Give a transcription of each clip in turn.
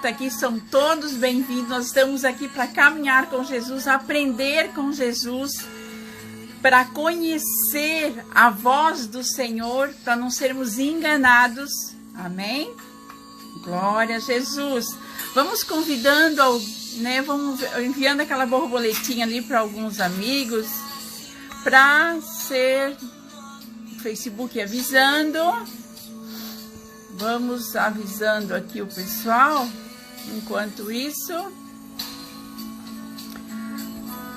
volta aqui, são todos bem-vindos. Nós estamos aqui para caminhar com Jesus, aprender com Jesus, para conhecer a voz do Senhor, para não sermos enganados. Amém? Glória a Jesus. Vamos convidando, vamos enviando aquela borboletinha ali para alguns amigos, para ser o Facebook avisando. Vamos avisando aqui o pessoal. Enquanto isso,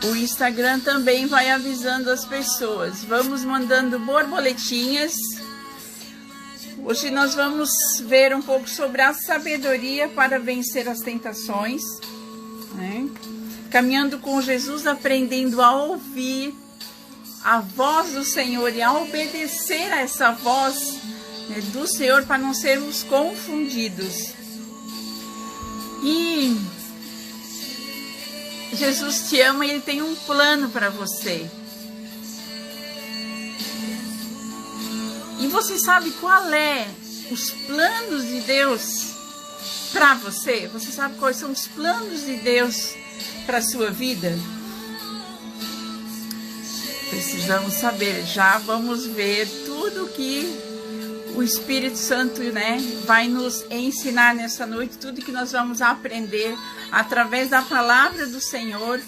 o Instagram também vai avisando as pessoas. Vamos mandando borboletinhas. Hoje nós vamos ver um pouco sobre a sabedoria para vencer as tentações, né? Caminhando com Jesus, aprendendo a ouvir a voz do Senhor e a obedecer a essa voz, né, do Senhor, para não sermos confundidos. E Jesus te ama e Ele tem um plano para você. E você sabe qual é os planos de Deus para você? Você sabe quais são os planos de Deus para a sua vida? Precisamos saber. Já vamos ver tudo que o Espírito Santo, né, vai nos ensinar nessa noite, tudo que nós vamos aprender através da palavra do Senhor.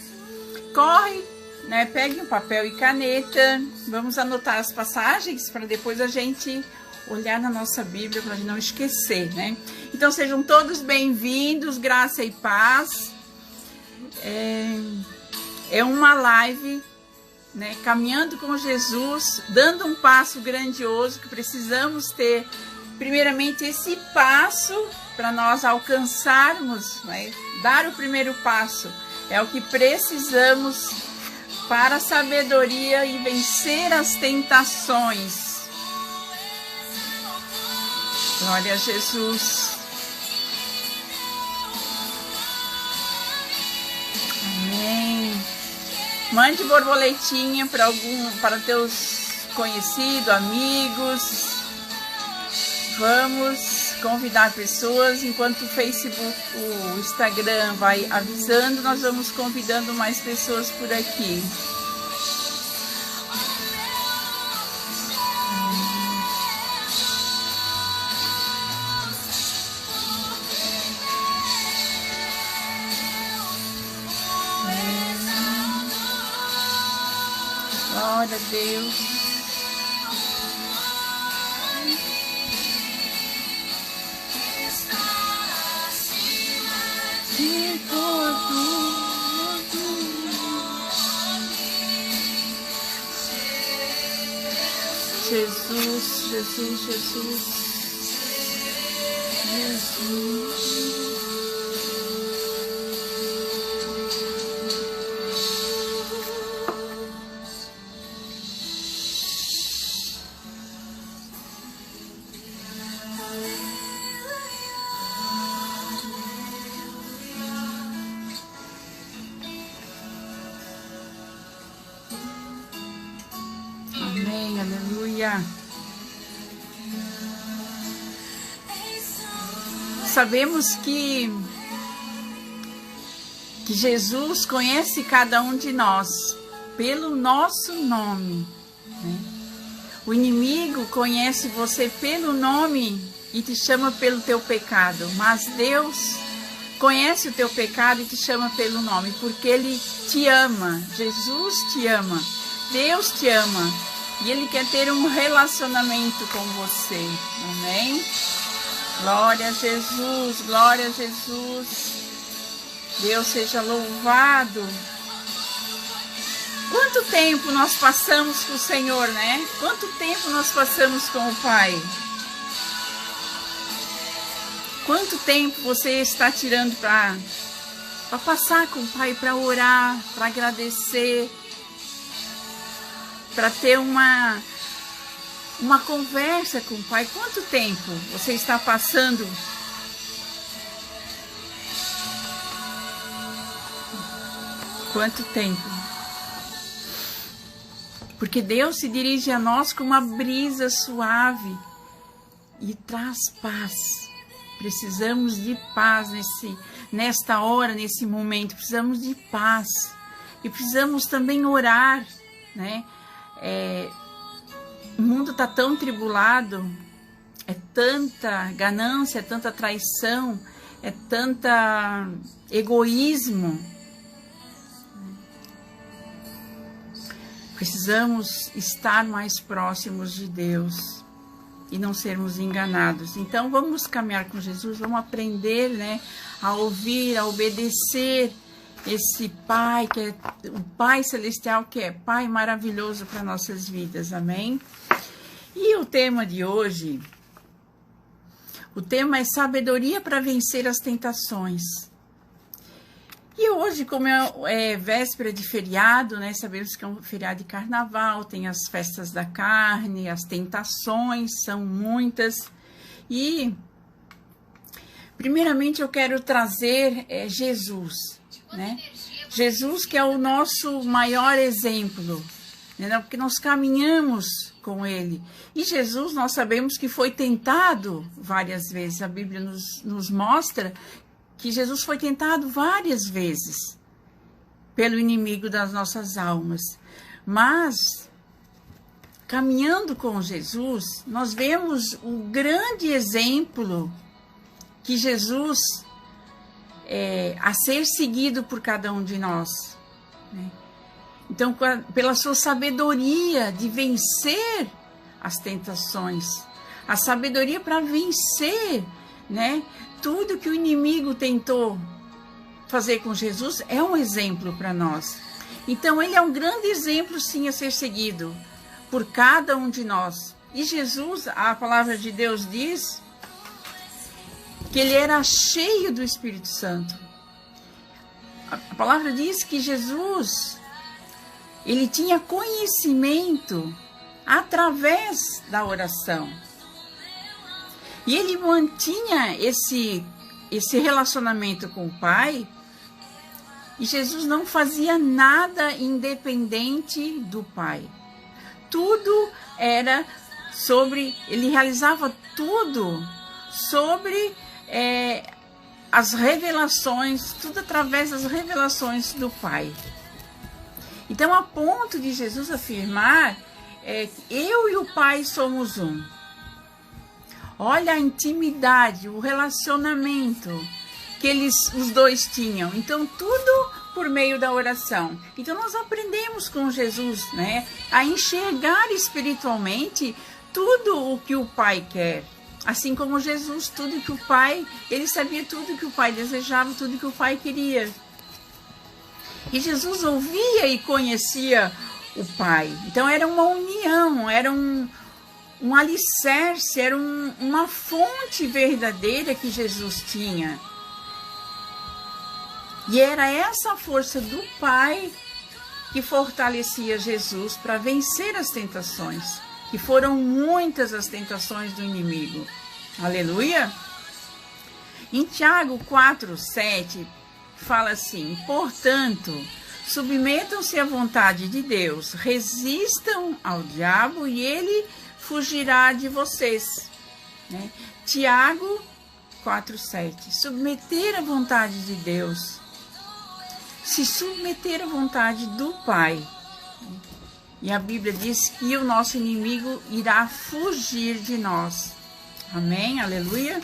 Corre, né, pegue um papel e caneta, vamos anotar as passagens para depois a gente olhar na nossa Bíblia para não esquecer, né? Então sejam todos bem-vindos, graça e paz. É uma live, né, caminhando com Jesus, dando um passo grandioso que precisamos ter. Primeiramente esse passo para nós alcançarmos, né, dar o primeiro passo. É o que precisamos para a sabedoria e vencer as tentações. Glória a Jesus. Amém. Mande borboletinha para teus conhecidos, amigos. Vamos convidar pessoas. Enquanto o Facebook, o Instagram vai avisando, nós vamos convidando mais pessoas por aqui. Glória a Deus. De todo. Jesus, Jesus, Jesus. Jesus. Amém, aleluia. Sabemos que Jesus conhece cada um de nós pelo nosso nome, né? O inimigo conhece você pelo nome e te chama pelo teu pecado, mas Deus conhece o teu pecado e te chama pelo nome, porque Ele te ama. Jesus te ama, Deus te ama. E Ele quer ter um relacionamento com você. Amém? Glória a Jesus, glória a Jesus. Deus seja louvado. Quanto tempo nós passamos com o Senhor, né? Quanto tempo nós passamos com o Pai? Quanto tempo você está tirando para passar com o Pai, para orar, para agradecer, para ter uma conversa com o Pai? Quanto tempo você está passando? Quanto tempo? Porque Deus se dirige a nós com uma brisa suave e traz paz. Precisamos de paz nesta hora, nesse momento. Precisamos de paz. E precisamos também orar, né? O mundo está tão tribulado, é tanta ganância, é tanta traição, é tanta egoísmo. Precisamos estar mais próximos de Deus e não sermos enganados. Então vamos caminhar com Jesus, vamos aprender, né, a ouvir, a obedecer esse Pai, que é o Pai Celestial, que é Pai maravilhoso para nossas vidas, amém? E o tema de hoje, o tema é sabedoria para vencer as tentações. E hoje, como é véspera de feriado, né? Sabemos que é um feriado de carnaval, tem as festas da carne, as tentações são muitas. E, primeiramente, eu quero trazer Jesus, né? Jesus, que é o nosso maior exemplo, né? Porque nós caminhamos com Ele. E Jesus, nós sabemos que foi tentado várias vezes. A Bíblia nos mostra que Jesus foi tentado várias vezes pelo inimigo das nossas almas. Mas, caminhando com Jesus, nós vemos o grande exemplo que Jesus a ser seguido por cada um de nós, né? Então, pela sua sabedoria de vencer as tentações, a sabedoria para vencer, né, tudo que o inimigo tentou fazer com Jesus, é um exemplo para nós. Então, ele é um grande exemplo, sim, a ser seguido por cada um de nós. E Jesus, a palavra de Deus diz que ele era cheio do Espírito Santo. A palavra diz que Jesus, ele tinha conhecimento através da oração. E ele mantinha esse relacionamento com o Pai. E Jesus não fazia nada independente do Pai. Tudo era sobre... Ele realizava tudo sobre as revelações, tudo através das revelações do Pai. Então, a ponto de Jesus afirmar, eu e o Pai somos um. Olha a intimidade, o relacionamento que os dois tinham. Então, tudo por meio da oração. Então, nós aprendemos com Jesus, né, a enxergar espiritualmente tudo o que o Pai quer. Assim como Jesus, tudo que o Pai, ele sabia tudo que o Pai desejava, tudo que o Pai queria. E Jesus ouvia e conhecia o Pai. Então, era uma união, era um alicerce, era uma fonte verdadeira que Jesus tinha. E era essa força do Pai que fortalecia Jesus para vencer as tentações, que foram muitas as tentações do inimigo. Aleluia! Em Tiago 4:7 fala assim: portanto, submetam-se à vontade de Deus, resistam ao diabo e ele fugirá de vocês, né? Tiago 4:7. Submeter à vontade de Deus, se submeter à vontade do Pai. E a Bíblia diz que o nosso inimigo irá fugir de nós. Amém? Aleluia?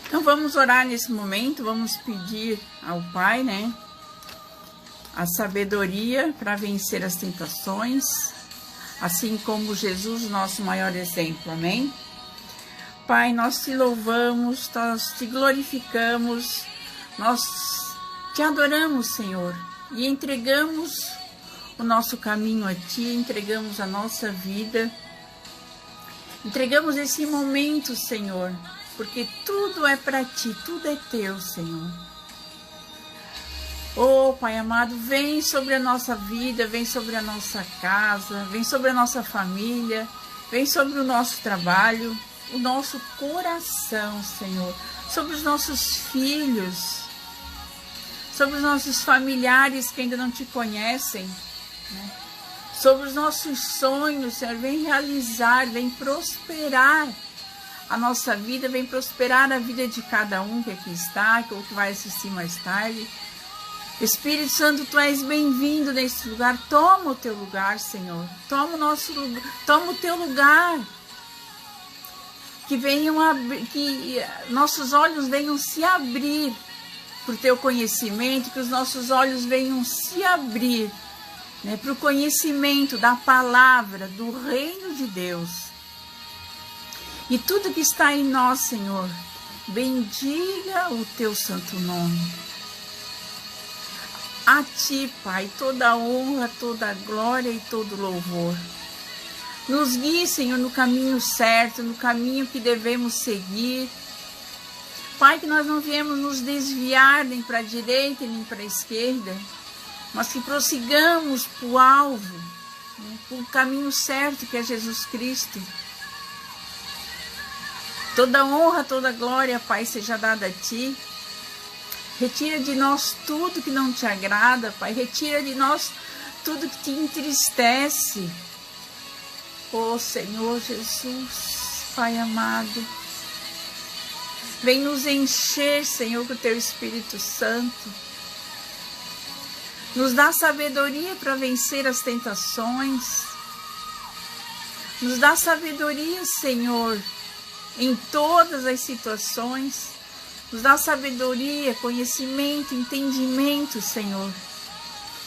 Então vamos orar nesse momento, vamos pedir ao Pai, né, a sabedoria para vencer as tentações, assim como Jesus, nosso maior exemplo. Amém? Pai, nós te louvamos, nós te glorificamos, nós te adoramos, Senhor, e entregamos o nosso caminho a Ti, entregamos a nossa vida, entregamos esse momento, Senhor, porque tudo é para Ti, tudo é Teu, Senhor. Oh, Pai amado, vem sobre a nossa vida, vem sobre a nossa casa, vem sobre a nossa família, vem sobre o nosso trabalho, o nosso coração, Senhor, sobre os nossos filhos, sobre os nossos familiares que ainda não Te conhecem, né? Sobre os nossos sonhos, Senhor, vem realizar, vem prosperar a nossa vida, vem prosperar a vida de cada um que aqui está, ou que vai assistir mais tarde. Espírito Santo, Tu és bem-vindo nesse lugar. Toma o Teu lugar, Senhor. Toma o nosso lugar, toma o Teu lugar. Que nossos olhos venham se abrir para o Teu conhecimento, que os nossos olhos venham se abrir, né, para o conhecimento da palavra, do reino de Deus. E tudo que está em nós, Senhor, bendiga o Teu santo nome. A Ti, Pai, toda a honra, toda a glória e todo o louvor. Nos guie, Senhor, no caminho certo, no caminho que devemos seguir. Pai, que nós não viemos nos desviar nem para a direita nem para a esquerda, mas que prossigamos para o alvo, né, para o caminho certo que é Jesus Cristo. Toda honra, toda glória, Pai, seja dada a Ti. Retira de nós tudo que não Te agrada, Pai. Retira de nós tudo que Te entristece. Oh, Senhor Jesus, Pai amado. Vem nos encher, Senhor, com o Teu Espírito Santo. Nos dá sabedoria para vencer as tentações. Nos dá sabedoria, Senhor, em todas as situações. Nos dá sabedoria, conhecimento, entendimento, Senhor.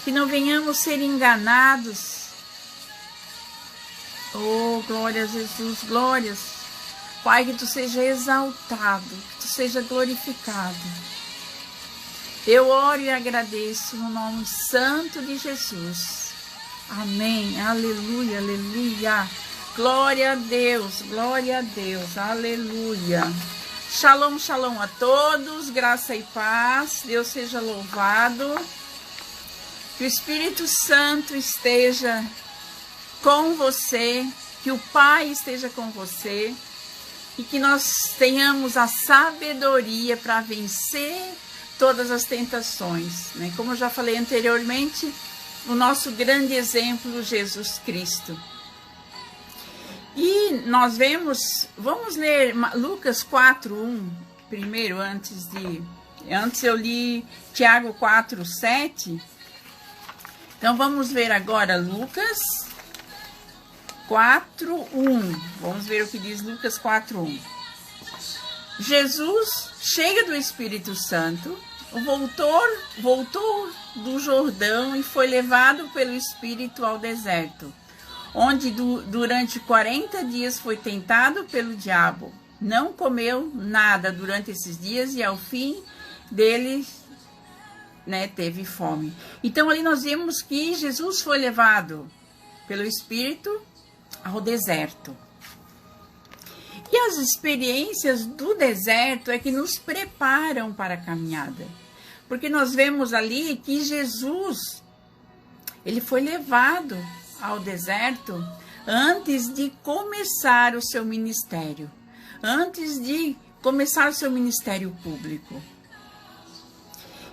Que não venhamos ser enganados. Oh, glória a Jesus, glórias. Pai, que Tu seja exaltado, que Tu seja glorificado. Eu oro e agradeço no nome santo de Jesus. Amém, aleluia, aleluia. Glória a Deus, aleluia. Shalom, shalom a todos, graça e paz, Deus seja louvado. Que o Espírito Santo esteja com você, que o Pai esteja com você e que nós tenhamos a sabedoria para vencer todas as tentações, né? Como eu já falei anteriormente, o nosso grande exemplo, Jesus Cristo. E nós vamos ler Lucas 4:1 primeiro, antes eu li Tiago 4:7. Então vamos ver agora Lucas 4:1. Vamos ver o que diz Lucas 4:1. Jesus, cheio do Espírito Santo, voltou do Jordão e foi levado pelo Espírito ao deserto, onde durante 40 dias foi tentado pelo diabo. Não comeu nada durante esses dias e ao fim dele, né, teve fome. Então ali nós vemos que Jesus foi levado pelo Espírito ao deserto. E as experiências do deserto é que nos preparam para a caminhada. Porque nós vemos ali que Jesus, ele foi levado ao deserto antes de começar o seu ministério. Antes de começar o seu ministério público.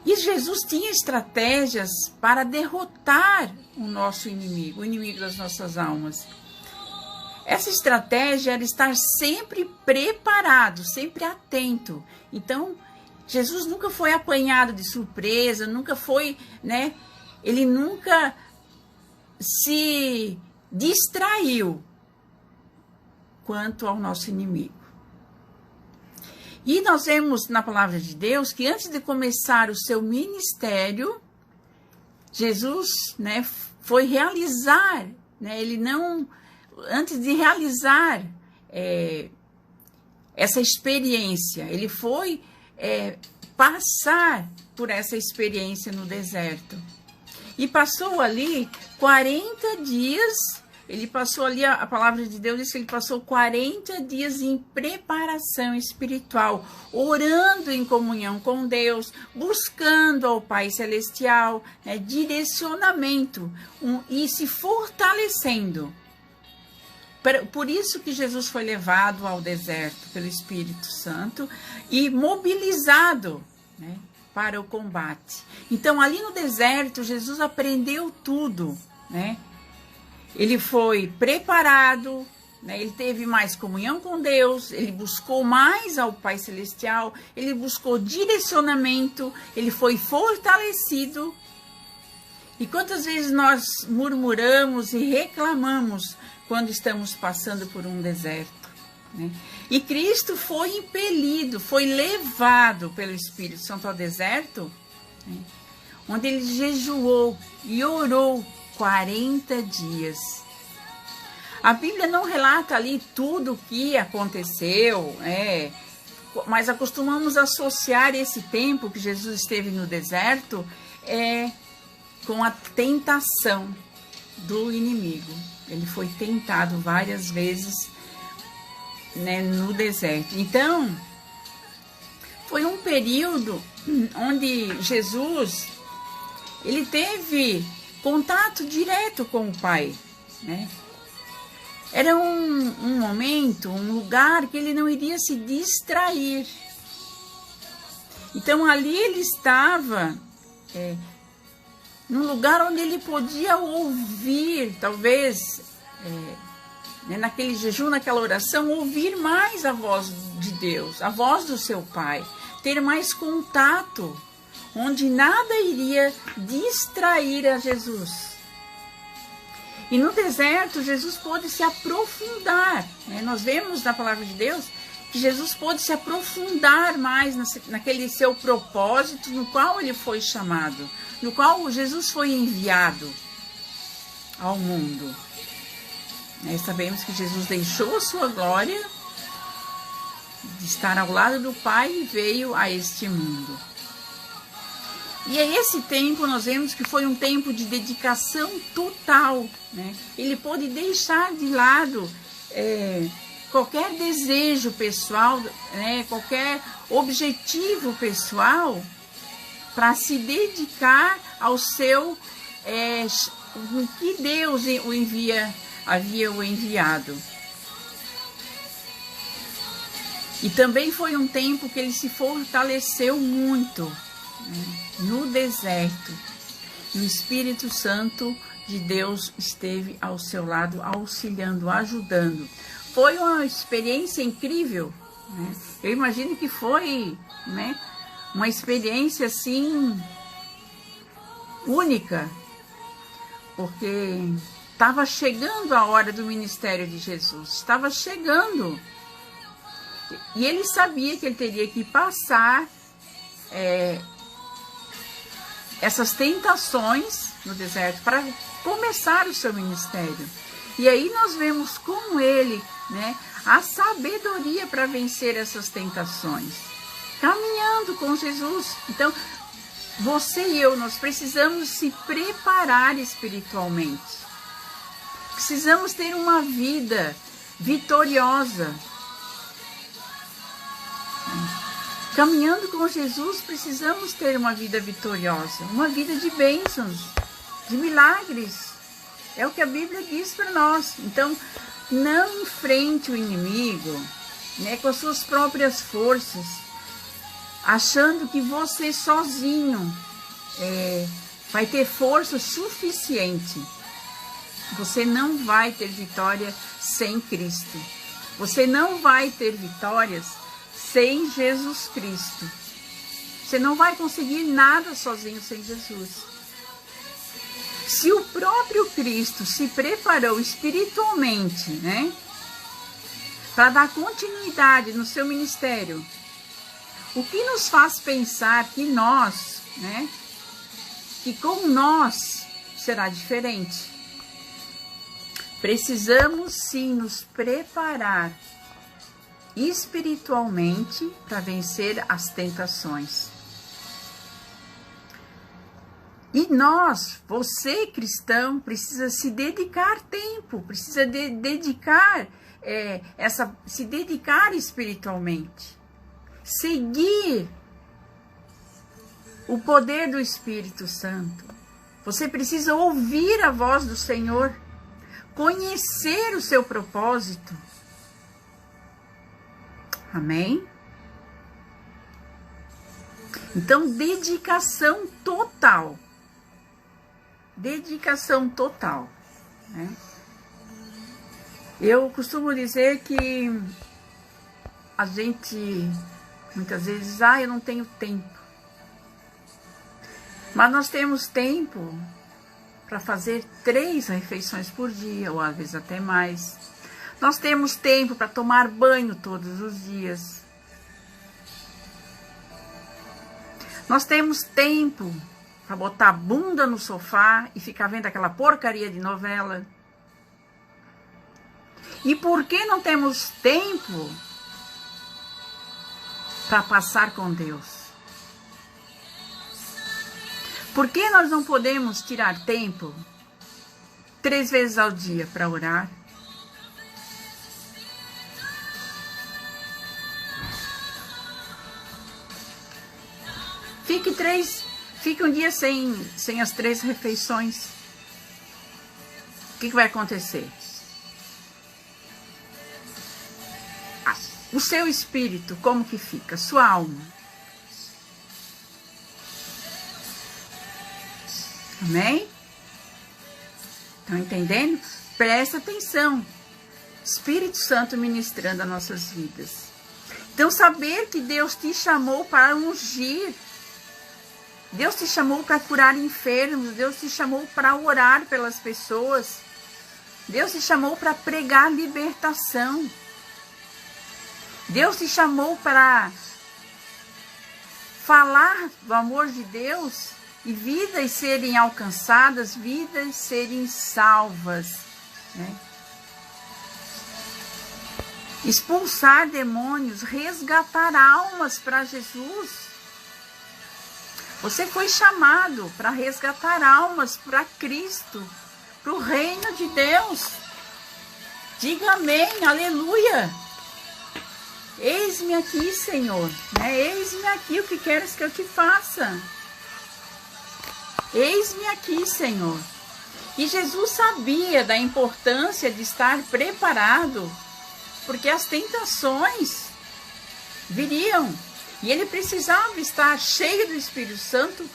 E Jesus tinha estratégias para derrotar o nosso inimigo, o inimigo das nossas almas. Essa estratégia era estar sempre preparado, sempre atento. Então, Jesus nunca foi apanhado de surpresa, nunca foi, né? Ele nunca se distraiu quanto ao nosso inimigo. E nós vemos na palavra de Deus que antes de começar o seu ministério, Jesus, né, foi realizar, né, ele não, antes de realizar essa experiência, ele foi passar por essa experiência no deserto. E passou ali 40 dias, ele passou ali, a palavra de Deus diz que ele passou 40 dias em preparação espiritual, orando em comunhão com Deus, buscando ao Pai Celestial, né, direcionamento e se fortalecendo. Por isso que Jesus foi levado ao deserto pelo Espírito Santo e mobilizado, né, para o combate. Então, ali no deserto, Jesus aprendeu tudo, né? Ele foi preparado, né? Ele teve mais comunhão com Deus, ele buscou mais ao Pai Celestial, ele buscou direcionamento, ele foi fortalecido. E quantas vezes nós murmuramos e reclamamos quando estamos passando por um deserto, né? E Cristo foi impelido, foi levado pelo Espírito Santo ao deserto, né? Onde ele jejuou e orou 40 dias. A Bíblia não relata ali tudo o que aconteceu, mas acostumamos associar esse tempo que Jesus esteve no deserto com a tentação do inimigo. Ele foi tentado várias vezes, né, no deserto. Então, foi um período onde Jesus ele teve contato direto com o Pai, né? Era um momento, um lugar que ele não iria se distrair. Então ali ele estava num lugar onde ele podia ouvir, talvez, né, naquele jejum, naquela oração, ouvir mais a voz de Deus, a voz do seu Pai, ter mais contato, onde nada iria distrair a Jesus. E no deserto, Jesus pôde se aprofundar, né? Nós vemos na palavra de Deus que Jesus pôde se aprofundar mais naquele seu propósito no qual ele foi chamado, no qual Jesus foi enviado ao mundo. Sabemos que Jesus deixou a sua glória de estar ao lado do Pai e veio a este mundo. E a esse tempo nós vemos que foi um tempo de dedicação total, né? Ele pôde deixar de lado qualquer desejo pessoal, né? Qualquer objetivo pessoal, para se dedicar ao seu, o que Deus havia o enviado. E também foi um tempo que ele se fortaleceu muito, né, no deserto. E o Espírito Santo de Deus esteve ao seu lado, auxiliando, ajudando. Foi uma experiência incrível, né? Eu imagino que foi, né, uma experiência assim única, porque estava chegando a hora do ministério de Jesus, estava chegando. E ele sabia que ele teria que passar essas tentações no deserto para começar o seu ministério. E aí nós vemos com ele, né, a sabedoria para vencer essas tentações, caminhando com Jesus. Então, você e eu, nós precisamos se preparar espiritualmente. Precisamos ter uma vida vitoriosa. Caminhando com Jesus, precisamos ter uma vida vitoriosa, uma vida de bênçãos, de milagres. É o que a Bíblia diz para nós. Então, não enfrente o inimigo, né, com as suas próprias forças, achando que você sozinho vai ter força suficiente. Você não vai ter vitória sem Cristo. Você não vai ter vitórias sem Jesus Cristo. Você não vai conseguir nada sozinho sem Jesus. Se o próprio Cristo se preparou espiritualmente, né, para dar continuidade no seu ministério, o que nos faz pensar que nós, né, que com nós será diferente? Precisamos sim nos preparar espiritualmente para vencer as tentações. E nós, você cristão, precisa se dedicar tempo, precisa se dedicar espiritualmente, seguir o poder do Espírito Santo. Você precisa ouvir a voz do Senhor, conhecer o seu propósito. Amém? Então, dedicação total. Dedicação total, né? Eu costumo dizer que a gente muitas vezes diz, eu não tenho tempo. Mas nós temos tempo para fazer 3 refeições por dia, ou às vezes até mais. Nós temos tempo para tomar banho todos os dias. Nós temos tempo para botar a bunda no sofá e ficar vendo aquela porcaria de novela. E por que não temos tempo para passar com Deus? Por que nós não podemos tirar tempo 3 vezes ao dia para orar? Fique um dia sem as 3 refeições. O que vai acontecer? O seu espírito, como que fica? Sua alma. Amém? Estão entendendo? Presta atenção. Espírito Santo ministrando as nossas vidas. Então, saber que Deus te chamou para ungir. Deus te chamou para curar enfermos. Deus te chamou para orar pelas pessoas. Deus te chamou para pregar libertação. Deus te chamou para falar do amor de Deus e vidas serem alcançadas, vidas serem salvas, né? Expulsar demônios, resgatar almas para Jesus. Você foi chamado para resgatar almas para Cristo, para o reino de Deus. Diga amém, aleluia. Eis-me aqui, Senhor, né? Eis-me aqui, o que queres que eu te faça? Eis-me aqui, Senhor. E Jesus sabia da importância de estar preparado, porque as tentações viriam. E ele precisava estar cheio do Espírito Santo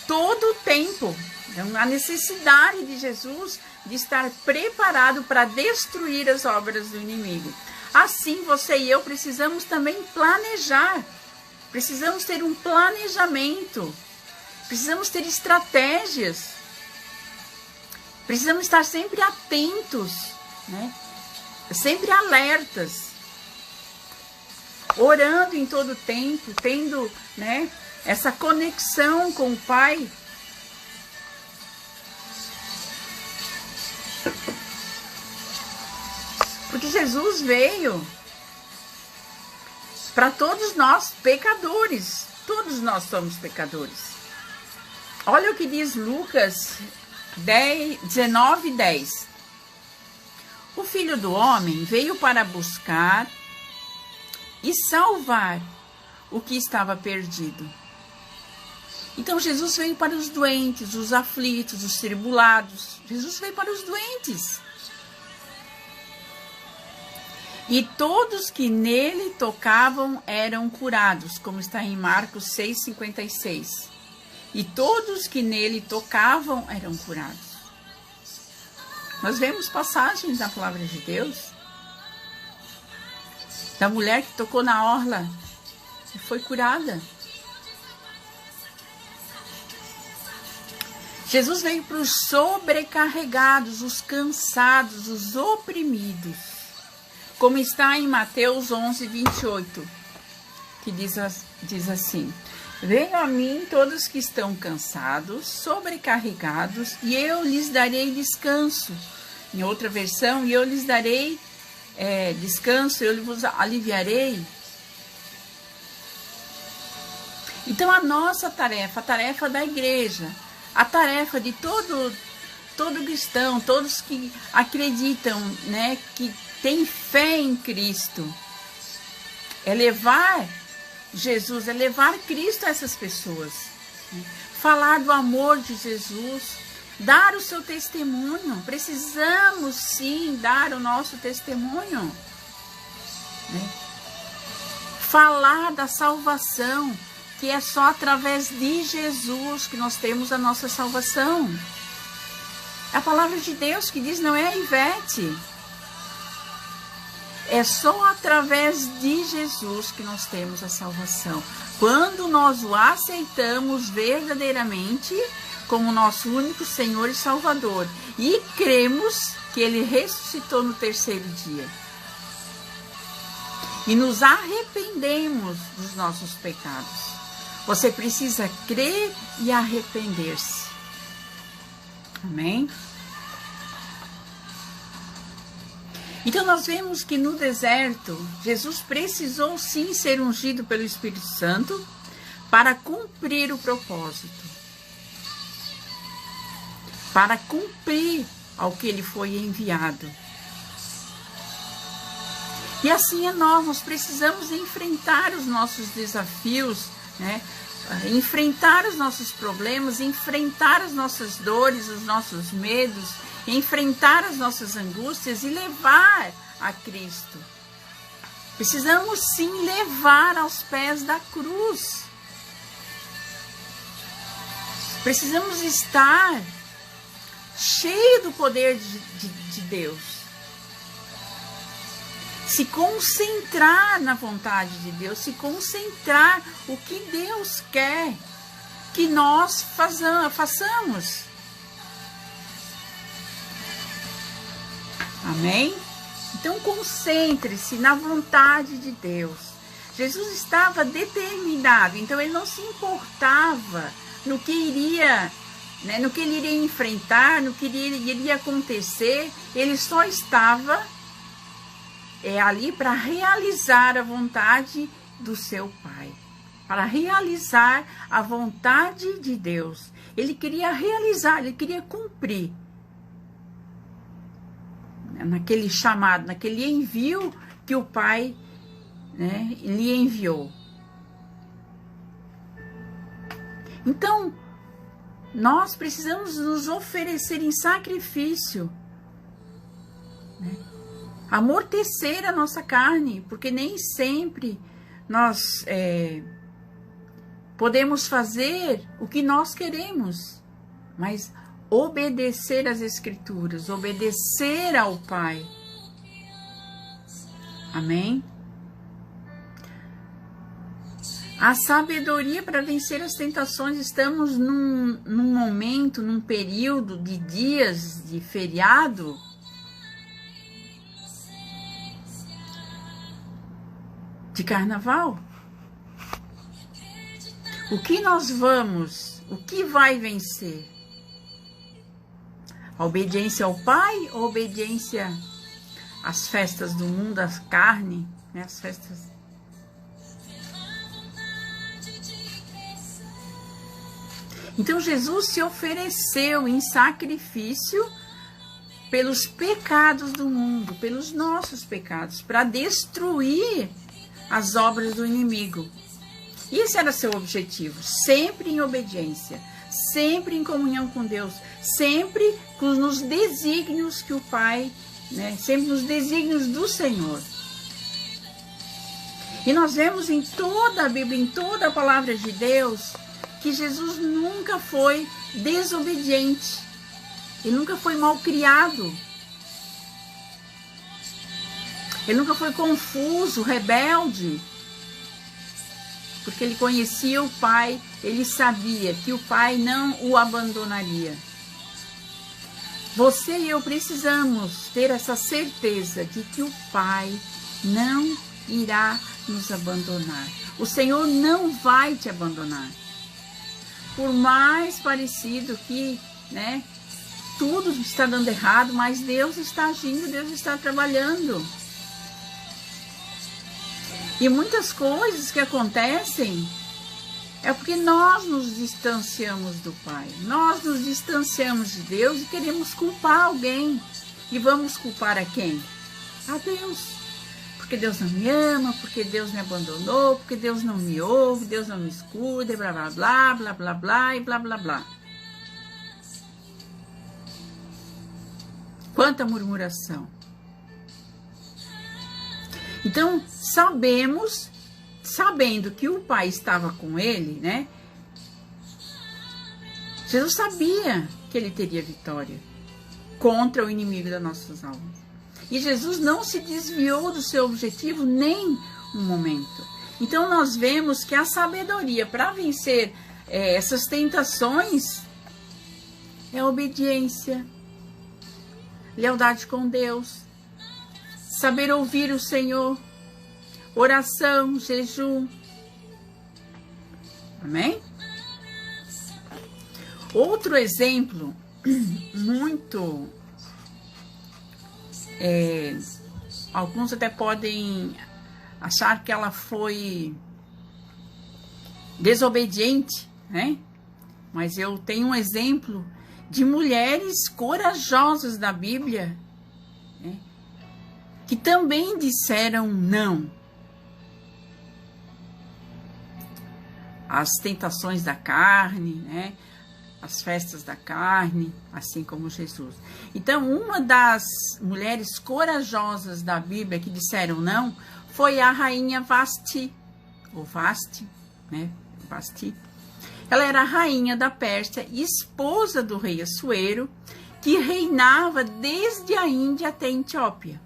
todo o tempo. Então, a necessidade de Jesus de estar preparado para destruir as obras do inimigo. Assim, você e eu precisamos também planejar. Precisamos ter um planejamento. Precisamos ter estratégias. Precisamos estar sempre atentos, né? Sempre alertas. Orando em todo tempo, tendo, né, essa conexão com o Pai. Porque Jesus veio para todos nós pecadores. Todos nós somos pecadores. Olha o que diz Lucas 19:10. O Filho do Homem veio para buscar e salvar o que estava perdido. Então Jesus veio para os doentes, os aflitos, os tribulados. Jesus veio para os doentes. E todos que nele tocavam eram curados, como está em Marcos 6,56. E todos que nele tocavam eram curados. Nós vemos passagens da palavra de Deus da mulher que tocou na orla e foi curada. Jesus veio para os sobrecarregados, os cansados, os oprimidos. Como está em Mateus 11:28, que diz assim: venham a mim todos que estão cansados, sobrecarregados, e eu lhes darei descanso. Em outra versão, e eu lhes darei descanso, eu vos aliviarei. Então a nossa tarefa, a tarefa da igreja, a tarefa de todo cristão, todos que acreditam, né, que tem fé em Cristo, é levar Jesus, é levar Cristo a essas pessoas, né? Falar do amor de Jesus, dar o seu testemunho. Precisamos sim dar o nosso testemunho, né? Falar da salvação, que é só através de Jesus que nós temos a nossa salvação. É a palavra de Deus que diz, não é a Ivete. É só através de Jesus que nós temos a salvação. Quando nós o aceitamos verdadeiramente como nosso único Senhor e Salvador e cremos que Ele ressuscitou no terceiro dia. E nos arrependemos dos nossos pecados. Você precisa crer e arrepender-se. Amém? Então nós vemos que no deserto, Jesus precisou sim ser ungido pelo Espírito Santo para cumprir o propósito. Para cumprir ao que ele foi enviado. E assim é nós precisamos enfrentar os nossos desafios, né? Enfrentar os nossos problemas, enfrentar as nossas dores, os nossos medos, enfrentar as nossas angústias e levar a Cristo. Precisamos sim levar aos pés da cruz. Precisamos estar cheio do poder de Deus. Se concentrar na vontade de Deus, se concentrar o que Deus quer que nós façamos. Amém? Então concentre-se na vontade de Deus. Jesus estava determinado, então ele não se importava no que iria, né, no que ele iria enfrentar, no que iria acontecer. Ele só estava ali para realizar a vontade do seu Pai, para realizar a vontade de Deus. Ele queria realizar, ele queria cumprir naquele chamado, naquele envio que o Pai, né, lhe enviou. Então, nós precisamos nos oferecer em sacrifício, né? Amortecer a nossa carne, porque nem sempre nós podemos fazer o que nós queremos, mas obedecer às Escrituras, obedecer ao Pai. Amém? A sabedoria para vencer as tentações. Estamos num momento, num período de dias de feriado, de carnaval. O que vai vencer? A obediência ao Pai ou a obediência às festas do mundo, às carne, né? As festas. Então Jesus se ofereceu em sacrifício pelos pecados do mundo, pelos nossos pecados, para destruir as obras do inimigo. Esse era seu objetivo, sempre em obediência, sempre em comunhão com Deus, sempre nos desígnios que o Pai, né, sempre nos desígnios do Senhor. E nós vemos em toda a Bíblia, em toda a palavra de Deus, que Jesus nunca foi desobediente, ele nunca foi mal criado, ele nunca foi confuso, rebelde, porque ele conhecia o Pai, ele sabia que o Pai não o abandonaria. Você e eu precisamos ter essa certeza de que o Pai não irá nos abandonar. O Senhor não vai te abandonar. Por mais parecido que, né, tudo está dando errado, mas Deus está agindo, Deus está trabalhando. E muitas coisas que acontecem é porque nós nos distanciamos do Pai. Nós nos distanciamos de Deus e queremos culpar alguém. E vamos culpar a quem? A Deus. Porque Deus não me ama, porque Deus me abandonou, porque Deus não me ouve, Deus não me escuta, blá, blá, blá, blá, blá, blá, e blá, blá, blá. Quanta murmuração. Então, sabendo que o Pai estava com ele, né? Jesus sabia que ele teria vitória contra o inimigo das nossas almas. E Jesus não se desviou do seu objetivo nem um momento. Então nós vemos que a sabedoria para vencer essas tentações é obediência, lealdade com Deus, saber ouvir o Senhor, oração, jejum. Amém? Outro exemplo muito... alguns até podem achar que ela foi desobediente, né? Mas eu tenho um exemplo de mulheres corajosas da Bíblia, né? Que também disseram não às tentações da carne, né? As festas da carne, assim como Jesus. Então, uma das mulheres corajosas da Bíblia que disseram não foi a rainha Vasti, ou Vasti, né? Vasti. Ela era a rainha da Pérsia, esposa do rei Assuero, que reinava desde a Índia até a Etiópia,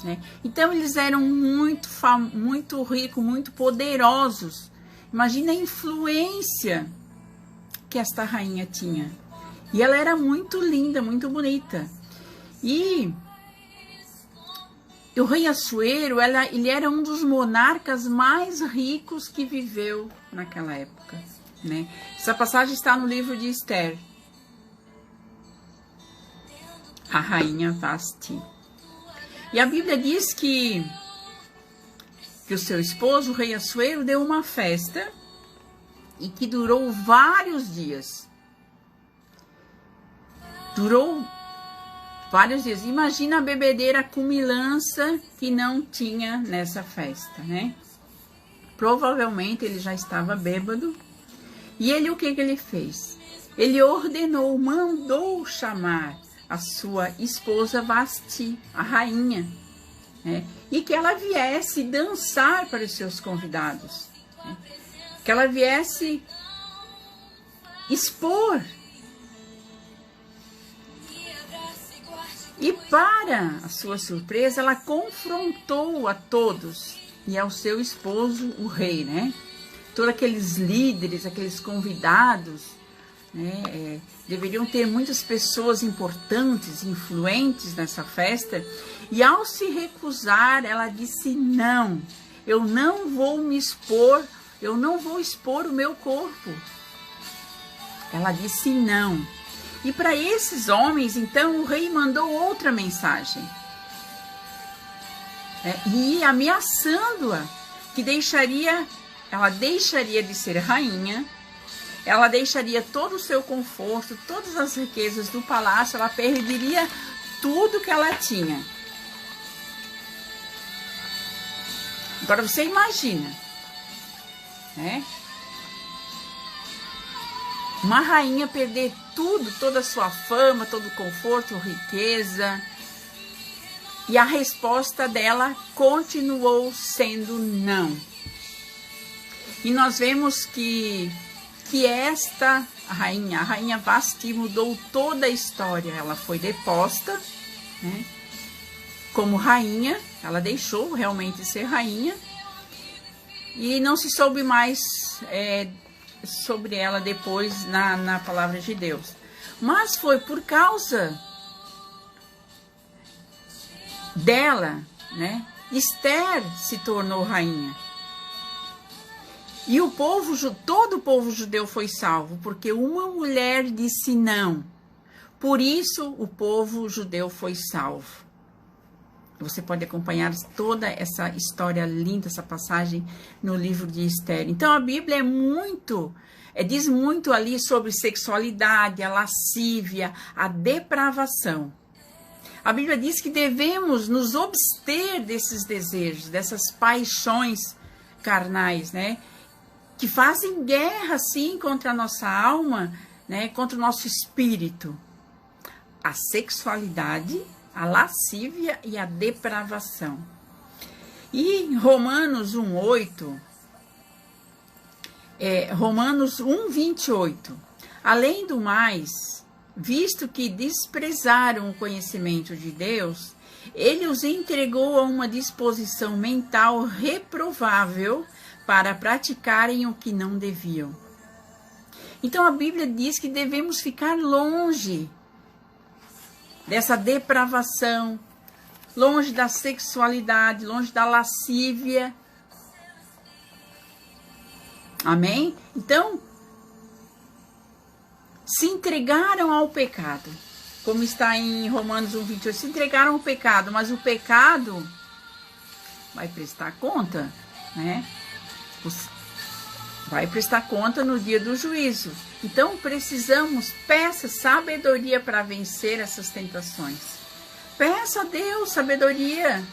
né? Então, eles eram muito ricos, muito poderosos. Imagina a influência que esta rainha tinha. E ela era muito linda, muito bonita. E o rei Assuero, ele era um dos monarcas mais ricos que viveu naquela época, né? Essa passagem está no livro de Esther. A rainha Vasti. E a Bíblia diz que o seu esposo, o rei Assuero, deu uma festa e que durou vários dias. Durou vários dias. Imagina a bebedeira, a cumilança que não tinha nessa festa, né? Provavelmente ele já estava bêbado. E ele, o que ele fez? Ele ordenou, mandou chamar a sua esposa Vasti, a rainha, né? E que ela viesse dançar para os seus convidados, né? Que ela viesse expor. E para a sua surpresa, ela confrontou a todos e ao seu esposo, o rei, né? Todos aqueles líderes, aqueles convidados, né? Deveriam ter muitas pessoas importantes, influentes nessa festa. E ao se recusar, ela disse: não, eu não vou me expor, eu não vou expor o meu corpo. Ela disse não. E para esses homens, então, o rei mandou outra mensagem. E ameaçando-a, que ela deixaria de ser rainha, ela deixaria todo o seu conforto, todas as riquezas do palácio, ela perderia tudo que ela tinha. Agora você imagina, né? Uma rainha perder tudo, toda a sua fama, todo o conforto, riqueza. E a resposta dela continuou sendo não. E nós vemos que esta rainha, a rainha Vasti, mudou toda a história. Ela foi deposta, né, como rainha. Ela deixou realmente ser rainha. E não se soube mais sobre ela depois na palavra de Deus. Mas foi por causa dela, né? Esther se tornou rainha. E todo o povo judeu foi salvo, porque uma mulher disse não. Por isso o povo judeu foi salvo. Você pode acompanhar toda essa história linda, essa passagem no livro de Esther. Então a Bíblia diz muito ali sobre sexualidade, a lascívia, a depravação. A Bíblia diz que devemos nos abster desses desejos, dessas paixões carnais, né? Que fazem guerra, sim, contra a nossa alma, né? Contra o nosso espírito. A sexualidade, a lascívia e a depravação. E em Romanos 1:8, Romanos 1:28, além do mais, visto que desprezaram o conhecimento de Deus, Ele os entregou a uma disposição mental reprovável para praticarem o que não deviam. Então a Bíblia diz que devemos ficar longe dessa depravação, longe da sexualidade, longe da lascívia. Amém? Então, se entregaram ao pecado, como está em Romanos 1:28, se entregaram ao pecado, mas o pecado vai prestar conta, né? Vai prestar conta no dia do juízo. Então, peça sabedoria para vencer essas tentações. Peça a Deus sabedoria.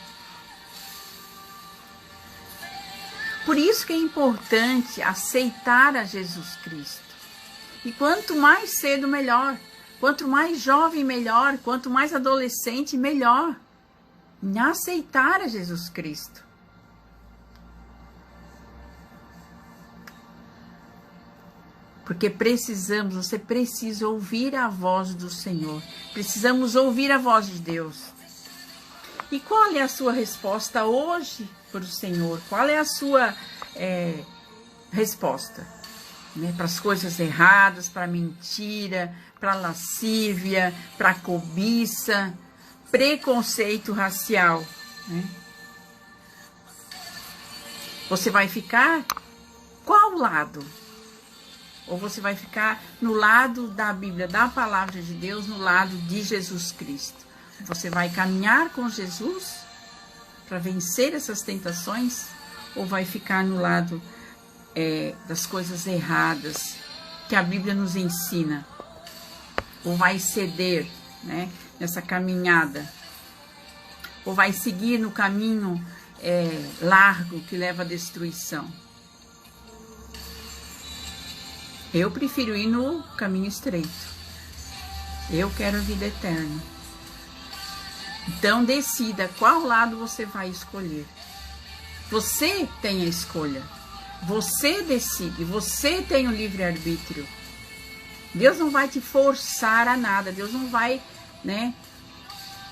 Por isso que é importante aceitar a Jesus Cristo. E quanto mais cedo, melhor. Quanto mais jovem, melhor. Quanto mais adolescente, melhor. Em aceitar a Jesus Cristo. Porque você precisa ouvir a voz do Senhor. Precisamos ouvir a voz de Deus. E qual é a sua resposta hoje para o Senhor? Qual é a sua resposta? Né? Para as coisas erradas, para a mentira, para a lascívia, para a cobiça, preconceito racial. Né? Você vai ficar qual lado? Ou você vai ficar no lado da Bíblia, da palavra de Deus, no lado de Jesus Cristo? Você vai caminhar com Jesus para vencer essas tentações? Ou vai ficar no lado das coisas erradas que a Bíblia nos ensina? Ou vai ceder, né, nessa caminhada? Ou vai seguir no caminho largo que leva à destruição? Eu prefiro ir no caminho estreito. Eu quero a vida eterna. Então decida qual lado você vai escolher. Você tem a escolha. Você decide. Você tem o livre-arbítrio. Deus não vai te forçar a nada. Deus não vai, né,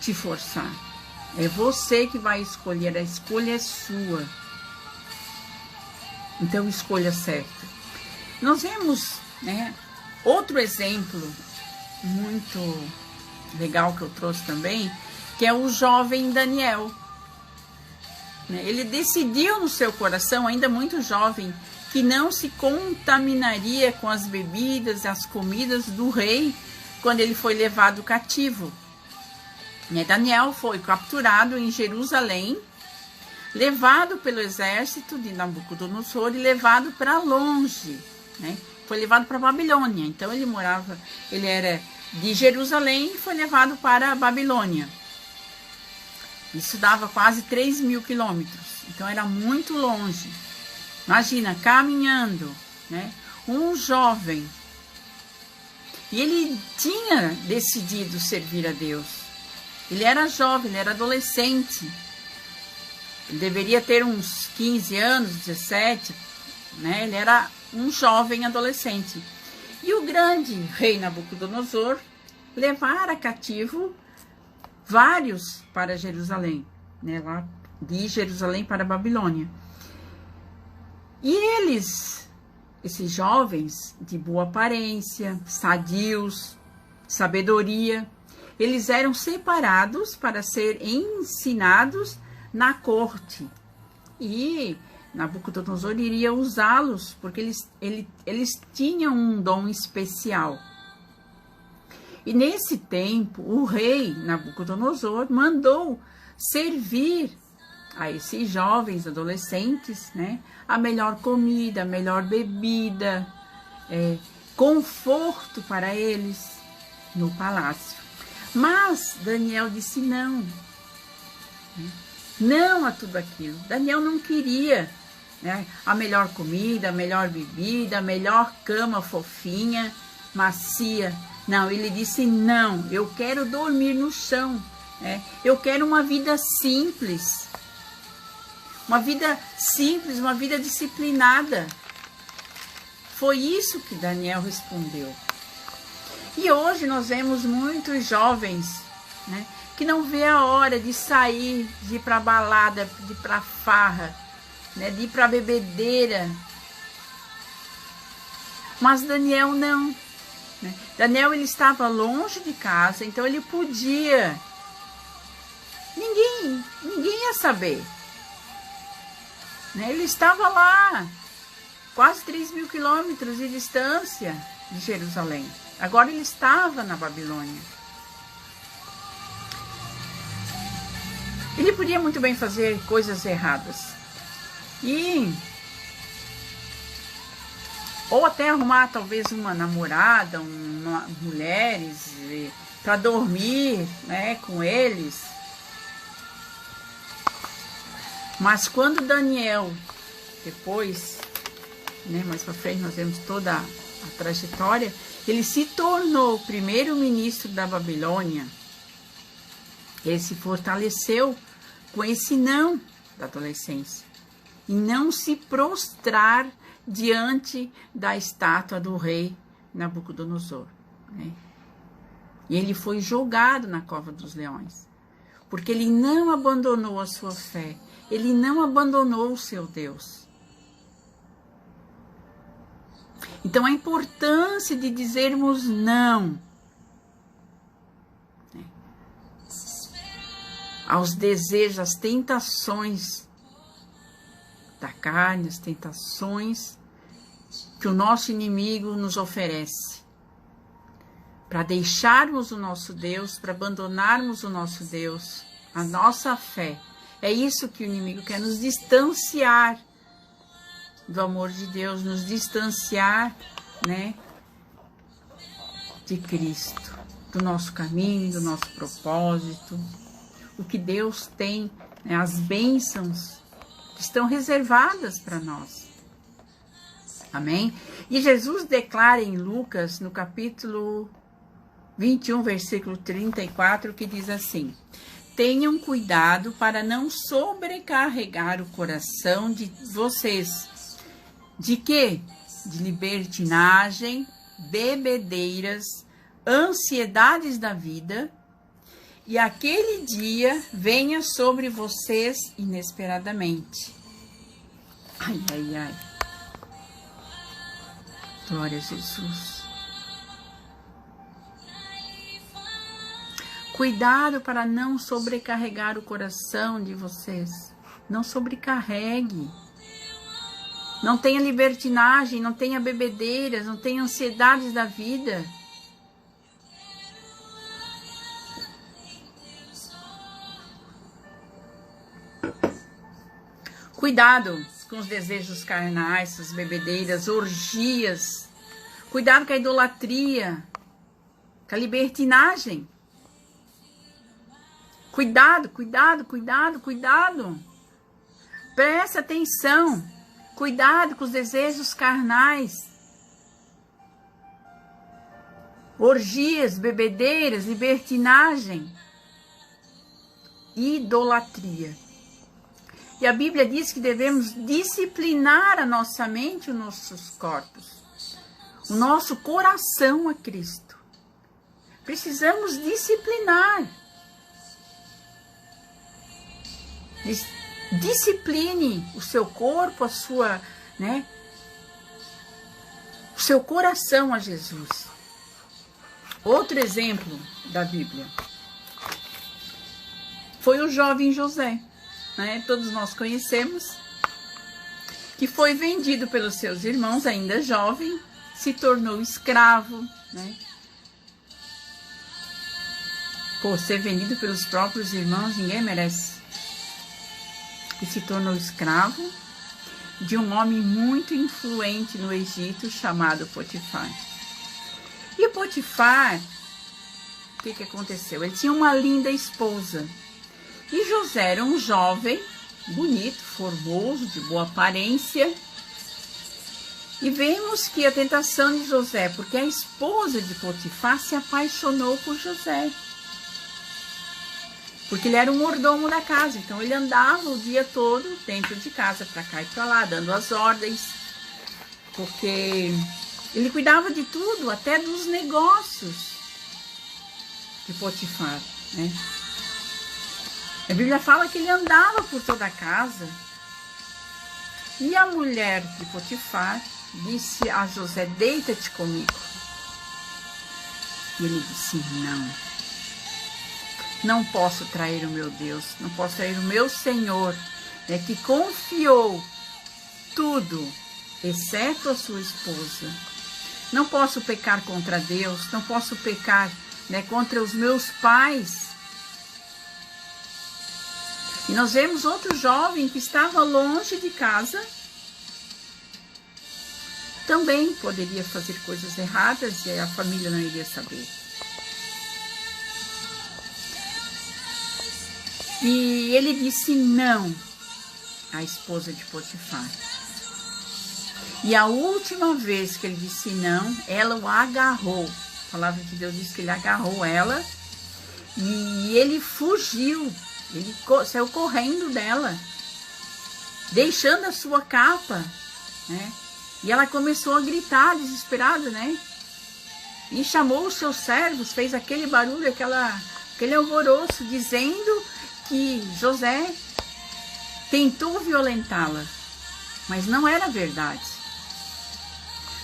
te forçar. É você que vai escolher. A escolha é sua. Então escolha certo. Nós vemos, né, outro exemplo muito legal que eu trouxe também, que é o jovem Daniel. Ele decidiu no seu coração, ainda muito jovem, que não se contaminaria com as bebidas, as comidas do rei, quando ele foi levado cativo. Daniel foi capturado em Jerusalém, levado pelo exército de Nabucodonosor e levado para longe. Foi levado para a Babilônia. Então ele era de Jerusalém e foi levado para a Babilônia. Isso dava quase 3.000 quilômetros. Então era muito longe. Imagina, caminhando, né? Um jovem. E ele tinha decidido servir a Deus. Ele era jovem, ele era adolescente. Ele deveria ter uns 15 anos, 17, né? Ele era um jovem adolescente. E o grande rei Nabucodonosor levara cativo vários para Jerusalém, né? Lá de Jerusalém para a Babilônia. E esses jovens de boa aparência, sadios, sabedoria, eles eram separados para ser ensinados na corte. E Nabucodonosor iria usá-los, porque eles tinham um dom especial. E nesse tempo, o rei Nabucodonosor mandou servir a esses jovens adolescentes, né, a melhor comida, a melhor bebida, conforto para eles no palácio. Mas Daniel disse não. Não a tudo aquilo. Daniel não queria, né, a melhor comida, a melhor bebida, a melhor cama fofinha, macia. Não, ele disse não, eu quero dormir no chão. Eu quero uma vida simples. Uma vida simples, uma vida disciplinada. Foi isso que Daniel respondeu. E hoje nós vemos muitos jovens, né, que não vê a hora de sair, de ir para balada, de ir para farra, né, de ir para bebedeira. Mas Daniel não. Né? Daniel, ele estava longe de casa, então ele podia. Ninguém ia saber. Né? Ele estava lá, quase 3.000 quilômetros de distância de Jerusalém. Agora ele estava na Babilônia. Ele podia muito bem fazer coisas erradas. Ou até arrumar talvez uma namorada, mulheres, para dormir, né, com eles. Mas quando Daniel, depois, né, mais para frente nós vemos toda a trajetória, ele se tornou o primeiro-ministro da Babilônia. Ele se fortaleceu com esse não da adolescência. E não se prostrar diante da estátua do rei Nabucodonosor. Né? E ele foi jogado na cova dos leões. Porque ele não abandonou a sua fé. Ele não abandonou o seu Deus. Então a importância de dizermos não, né, aos desejos, às tentações da carne, as tentações que o nosso inimigo nos oferece, para deixarmos o nosso Deus, para abandonarmos o nosso Deus, a nossa fé. É isso que o inimigo quer, nos distanciar do amor de Deus, nos distanciar, né, de Cristo, do nosso caminho, do nosso propósito, o que Deus tem, né, as bênçãos que estão reservadas para nós. Amém? E Jesus declara em Lucas, no capítulo 21, versículo 34, que diz assim: tenham cuidado para não sobrecarregar o coração de vocês. De quê? De libertinagem, bebedeiras, ansiedades da vida, e aquele dia venha sobre vocês inesperadamente. Ai, ai, ai. Glória a Jesus. Cuidado para não sobrecarregar o coração de vocês. Não sobrecarregue. Não tenha libertinagem, não tenha bebedeiras, não tenha ansiedades da vida. Cuidado com os desejos carnais, as bebedeiras, orgias. Cuidado com a idolatria, com a libertinagem. Cuidado, cuidado, cuidado, cuidado. Presta atenção. Cuidado com os desejos carnais. Orgias, bebedeiras, libertinagem, idolatria. E a Bíblia diz que devemos disciplinar a nossa mente e os nossos corpos, o nosso coração a Cristo. Precisamos disciplinar. Discipline o seu corpo, a sua, né, o seu coração a Jesus. Outro exemplo da Bíblia foi o jovem José, né? Todos nós conhecemos, que foi vendido pelos seus irmãos, ainda jovem, se tornou escravo, né? Por ser vendido pelos próprios irmãos, ninguém merece. E se tornou escravo de um homem muito influente no Egito, chamado Potifar. E Potifar, o que aconteceu? Ele tinha uma linda esposa. E José era um jovem, bonito, formoso, de boa aparência. E vemos que a tentação de José, porque a esposa de Potifar se apaixonou por José. Porque ele era um mordomo da casa, então ele andava o dia todo dentro de casa, para cá e para lá, dando as ordens. Porque ele cuidava de tudo, até dos negócios de Potifar, né? A Bíblia fala que ele andava por toda a casa. E a mulher de Potifar disse a José, deita-te comigo. E ele disse, não posso trair o meu Deus, não posso trair o meu Senhor, que confiou tudo, exceto a sua esposa. Não posso pecar contra Deus, não posso pecar contra os meus pais. E nós vemos outro jovem que estava longe de casa, também poderia fazer coisas erradas e a família não iria saber. E ele disse não à esposa de Potifar. E a última vez que ele disse não, ela o agarrou. A palavra de Deus diz que ele agarrou ela e ele fugiu. Ele saiu correndo dela, deixando a sua capa, E ela começou a gritar, desesperada, E chamou os seus servos, fez aquele barulho, aquele alvoroço, dizendo que José tentou violentá-la, mas não era verdade.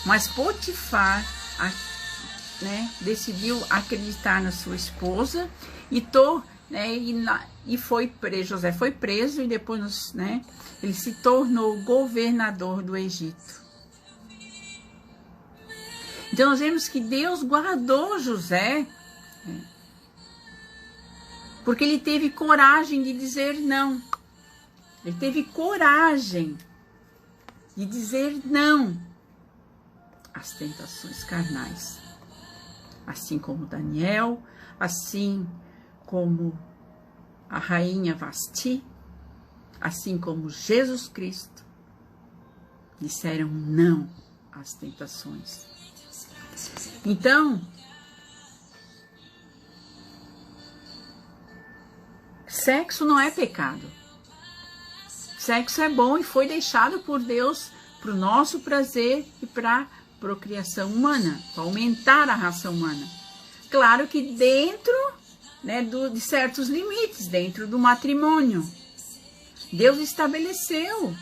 Mas Potifar, decidiu acreditar na sua esposa e foi preso. José foi preso e depois, ele se tornou governador do Egito. Então nós vemos que Deus guardou José, porque ele teve coragem de dizer não. Ele teve coragem de dizer não às tentações carnais. Assim como Daniel, assim como a rainha Vasti, assim como Jesus Cristo, disseram não às tentações. Então, sexo não é pecado. Sexo é bom e foi deixado por Deus para o nosso prazer e para a procriação humana, para aumentar a raça humana. Claro que dentro de certos limites, dentro do matrimônio. Deus estabeleceu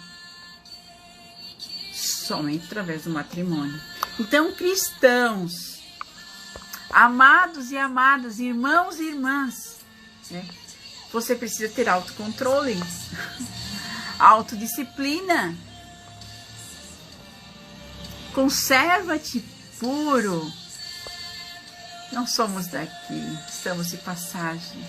somente através do matrimônio. Então, cristãos, amados e amadas, irmãos e irmãs, você precisa ter autocontrole, autodisciplina. Conserva-te puro. Não somos daqui, estamos de passagem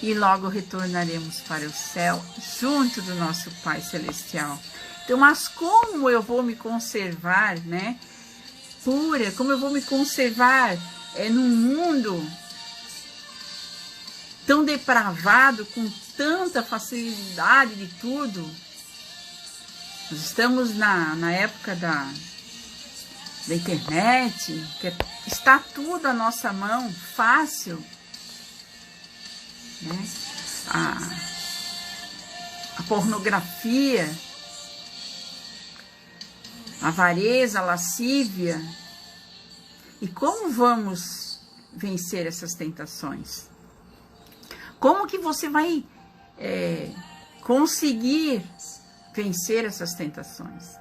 e logo retornaremos para o céu junto do nosso Pai Celestial. Então, mas como eu vou me conservar, pura? Como eu vou me conservar num mundo tão depravado, com tanta facilidade de tudo? Nós estamos na época da internet, que está tudo à nossa mão, fácil, a pornografia, a avareza, a lascívia. E como vamos vencer essas tentações? Como que você vai conseguir vencer essas tentações?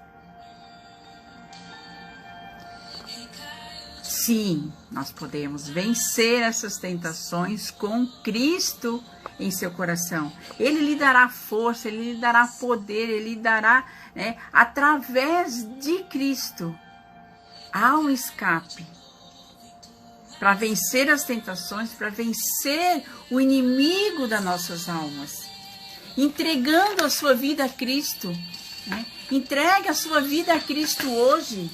Sim, nós podemos vencer essas tentações com Cristo em seu coração. Ele lhe dará força, ele lhe dará poder, ele lhe dará, através de Cristo, há um escape para vencer as tentações, para vencer o inimigo das nossas almas, entregando a sua vida a Cristo. Entregue a sua vida a Cristo hoje.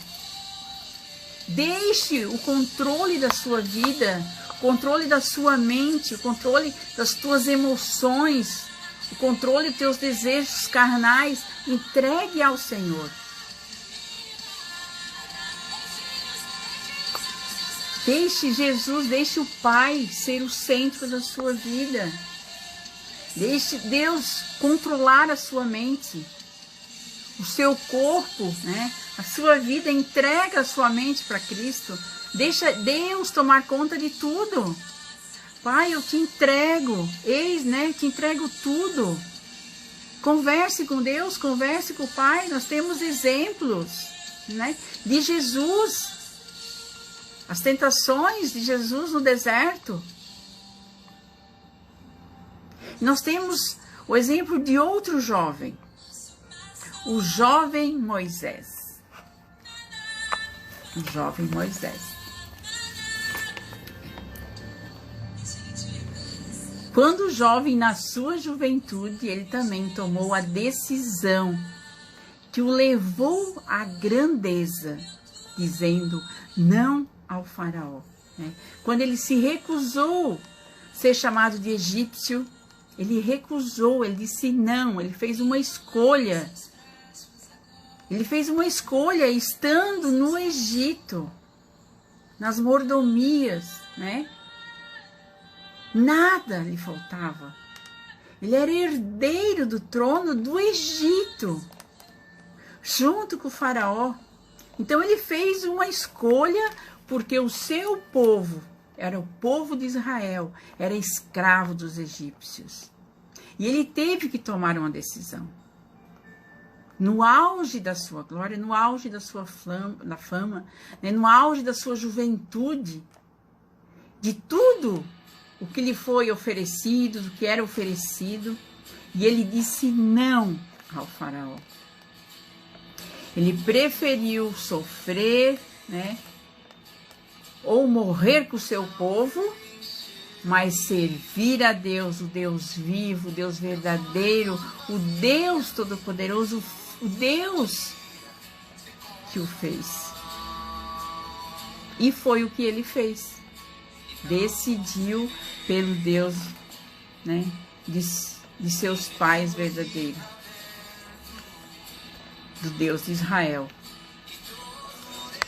Deixe o controle da sua vida, o controle da sua mente, o controle das tuas emoções, o controle dos teus desejos carnais. Entregue ao Senhor. Deixe Jesus, deixe o Pai ser o centro da sua vida. Deixe Deus controlar a sua mente, o seu corpo, a sua vida. Entrega a sua mente para Cristo. Deixa Deus tomar conta de tudo. Pai, eu te entrego, eis, né? Te entrego tudo. Converse com Deus, converse com o Pai. Nós temos exemplos, né, de Jesus. As tentações de Jesus no deserto. Nós temos o exemplo de outro jovem. O jovem Moisés. O jovem Moisés. Quando jovem, na sua juventude, ele também tomou a decisão que o levou à grandeza, dizendo não ao faraó. Né? Quando ele se recusou ser chamado de egípcio, ele recusou, ele disse não, ele fez uma escolha. Ele fez uma escolha estando no Egito, nas mordomias, né? Nada lhe faltava. Ele era herdeiro do trono do Egito, junto com o faraó. Então ele fez uma escolha porque o seu povo, era o povo de Israel, era escravo dos egípcios. E ele teve que tomar uma decisão. No auge da sua glória, no auge da sua fama, né, no auge da sua juventude, de tudo o que lhe foi oferecido, do que era oferecido, e ele disse não ao faraó. Ele preferiu sofrer, né, ou morrer com o seu povo, mas servir a Deus, o Deus vivo, o Deus verdadeiro, o Deus todo-poderoso, o Deus que o fez. E foi o que ele fez. Decidiu pelo Deus, né, de seus pais verdadeiros, do Deus de Israel.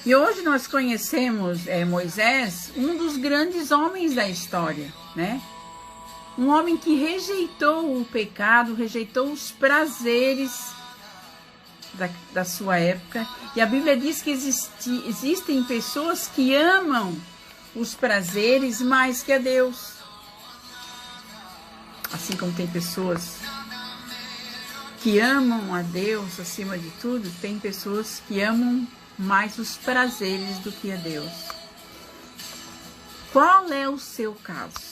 E hoje nós conhecemos Moisés, um dos grandes homens da história, né? Um homem que rejeitou o pecado, rejeitou os prazeres da sua época. E a Bíblia diz que existem pessoas que amam os prazeres mais que a Deus. Assim como tem pessoas que amam a Deus acima de tudo, tem pessoas que amam mais os prazeres do que a Deus. Qual é o seu caso?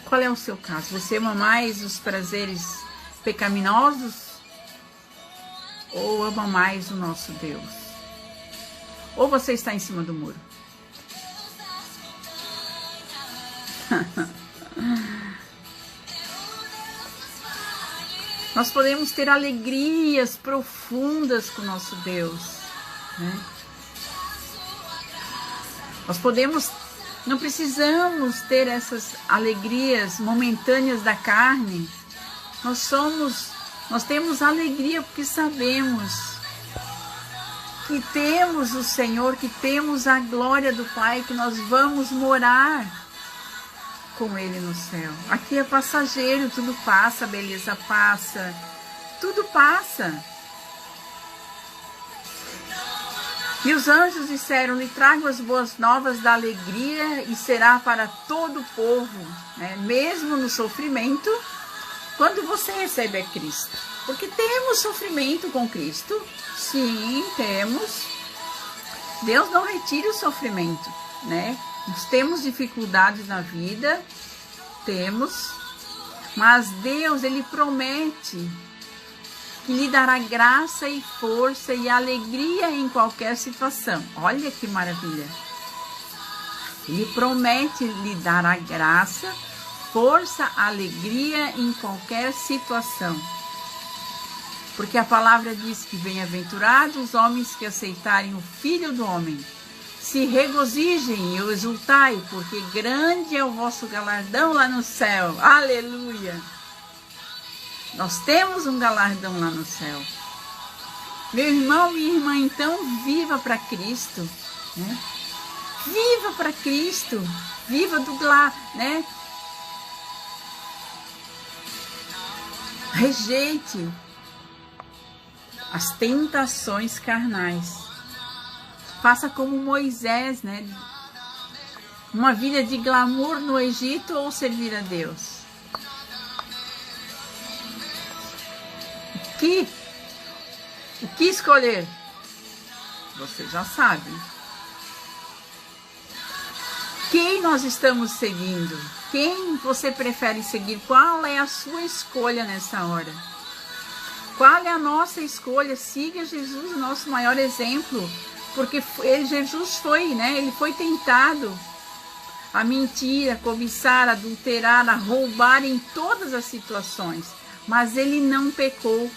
Qual é o seu caso? Você ama mais os prazeres pecaminosos ou ama mais o nosso Deus? Ou você está em cima do muro? Nós podemos ter alegrias profundas com o nosso Deus, né? Não precisamos ter essas alegrias momentâneas da carne. Nós temos alegria porque sabemos que temos o Senhor, que temos a glória do Pai, que nós vamos morar com Ele no céu. Aqui é passageiro, tudo passa, a beleza passa, tudo passa. E os anjos disseram-lhe, trago as boas novas da alegria e será para todo o povo, né? Mesmo no sofrimento, quando você recebe a Cristo. Porque temos sofrimento com Cristo, sim, temos. Deus não retira o sofrimento, né? Nós temos dificuldades na vida, temos, mas Deus, Ele promete que lhe dará graça e força e alegria em qualquer situação. Olha que maravilha! Ele promete lhe dar a graça, força, alegria em qualquer situação. Porque a palavra diz que bem-aventurados os homens que aceitarem o Filho do Homem. Se regozijem e exultai, porque grande é o vosso galardão lá no céu. Aleluia! Nós temos um galardão lá no céu. Meu irmão e irmã, então, viva para Cristo, né? Viva para Cristo. Viva do lá, né? Rejeite as tentações carnais. Faça como Moisés, né? Uma vida de glamour no Egito ou servir a Deus? O que escolher? Você já sabe. Quem nós estamos seguindo? Quem você prefere seguir? Qual é a sua escolha nessa hora? Qual é a nossa escolha? Siga Jesus, o nosso maior exemplo. Porque Jesus foi, né? Ele foi tentado a mentir, a cobiçar, a adulterar, a roubar em todas as situações. Mas ele não pecou,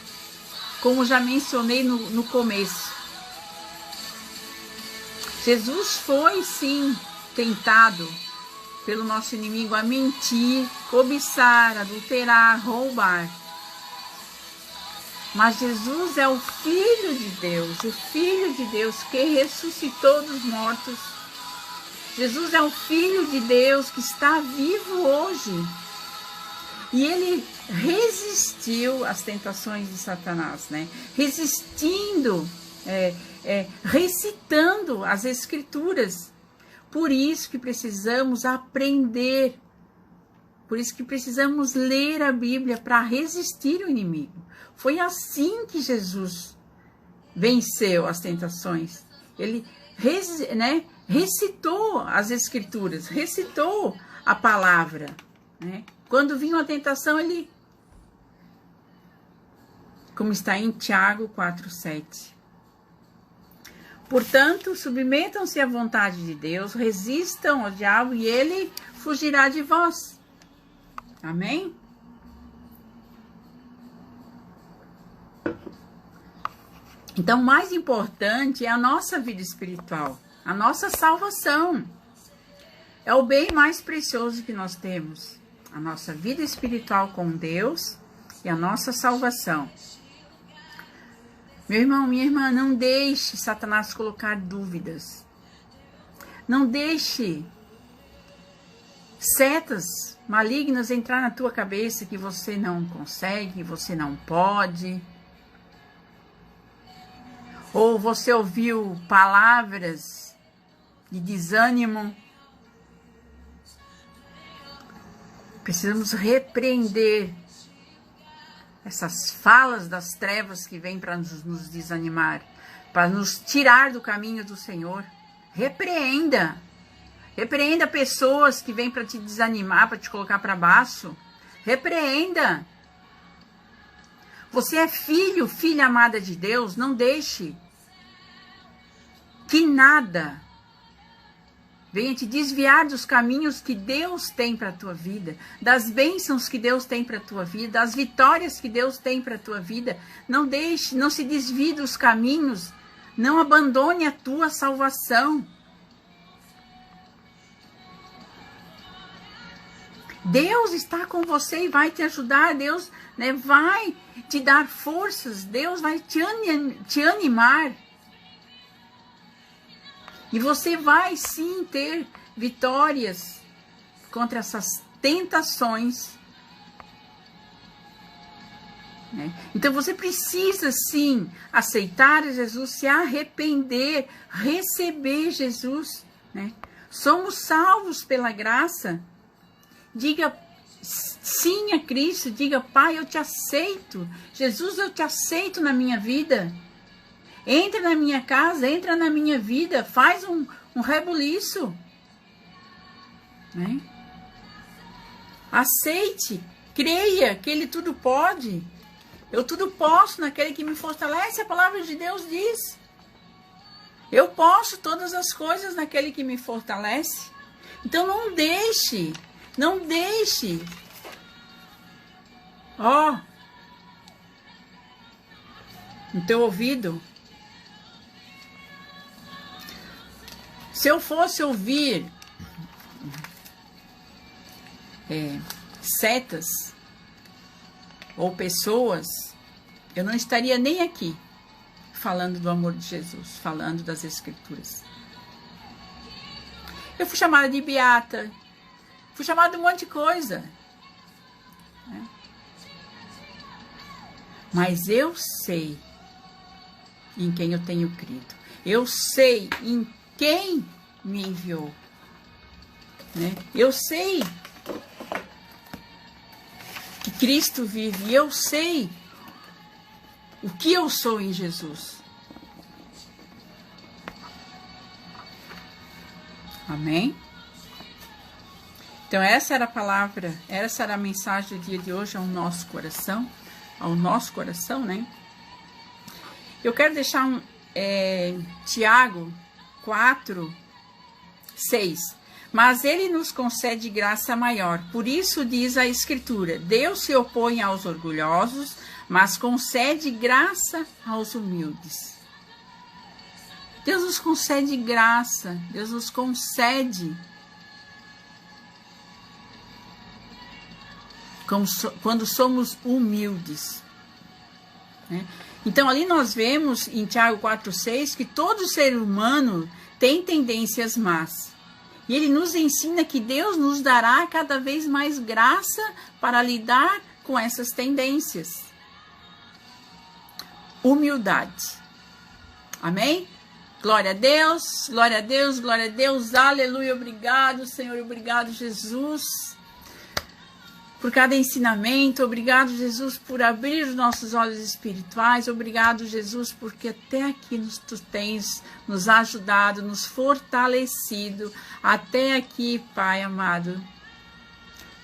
como já mencionei no começo. Jesus foi, sim, tentado pelo nosso inimigo a mentir, cobiçar, adulterar, roubar. Mas Jesus é o Filho de Deus, o Filho de Deus que ressuscitou dos mortos. Jesus é o Filho de Deus que está vivo hoje. E ele resistiu às tentações de Satanás, né? Resistindo, recitando as Escrituras. Por isso que precisamos aprender, por isso que precisamos ler a Bíblia para resistir ao inimigo. Foi assim que Jesus venceu as tentações. Ele recitou as Escrituras, recitou a palavra, né? Quando vinha uma tentação, ele, como está em Tiago 4:7. Portanto, submetam-se à vontade de Deus, resistam ao diabo e ele fugirá de vós. Amém? Então, o mais importante é a nossa vida espiritual, a nossa salvação. É o bem mais precioso que nós temos. A nossa vida espiritual com Deus e a nossa salvação. Meu irmão, minha irmã, não deixe Satanás colocar dúvidas. Não deixe setas malignas entrar na tua cabeça que você não consegue, que você não pode. Ou você ouviu palavras de desânimo. Precisamos repreender essas falas das trevas que vêm para nos desanimar, para nos tirar do caminho do Senhor. Repreenda. Repreenda pessoas que vêm para te desanimar, para te colocar para baixo. Repreenda. Você é filho, filha amada de Deus. Não deixe que nada venha te desviar dos caminhos que Deus tem para a tua vida, das bênçãos que Deus tem para a tua vida, das vitórias que Deus tem para a tua vida. Não deixe, não se desvie dos caminhos, não abandone a tua salvação. Deus está com você e vai te ajudar, Deus, né, vai te dar forças, Deus vai te animar. E você vai sim ter vitórias contra essas tentações. Né? Então você precisa sim aceitar Jesus, se arrepender, receber Jesus. Né? Somos salvos pela graça. Diga sim a Cristo, diga: Pai, eu te aceito. Jesus, eu te aceito na minha vida. Entra na minha casa, entra na minha vida, faz um rebuliço. Né? Aceite, creia que Ele tudo pode. Eu tudo posso naquele que me fortalece, a palavra de Deus diz. Eu posso todas as coisas naquele que me fortalece. Então não deixe, no teu ouvido. Se eu fosse ouvir setas ou pessoas, eu não estaria nem aqui falando do amor de Jesus, falando das Escrituras. Eu fui chamada de beata, fui chamada de um monte de coisa. Né? Mas eu sei em quem eu tenho crido. Eu sei em quem me enviou, né? Eu sei que Cristo vive. Eu sei o que eu sou em Jesus. Amém? Então essa era a palavra, essa era a mensagem do dia de hoje ao nosso coração, né? Eu quero deixar Tiago 4, 6. Mas ele nos concede graça maior. Por isso diz a Escritura: Deus se opõe aos orgulhosos, mas concede graça aos humildes. Deus nos concede graça, Deus nos concede quando somos humildes, né? Então ali nós vemos em Tiago 4,6 que todo ser humano tem tendências más. E ele nos ensina que Deus nos dará cada vez mais graça para lidar com essas tendências. Humildade. Amém? Glória a Deus, glória a Deus, glória a Deus, aleluia, obrigado, Senhor, obrigado, Jesus, por cada ensinamento, obrigado, Jesus, por abrir os nossos olhos espirituais, obrigado, Jesus, porque até aqui Tu tens nos ajudado, nos fortalecido, até aqui, Pai amado,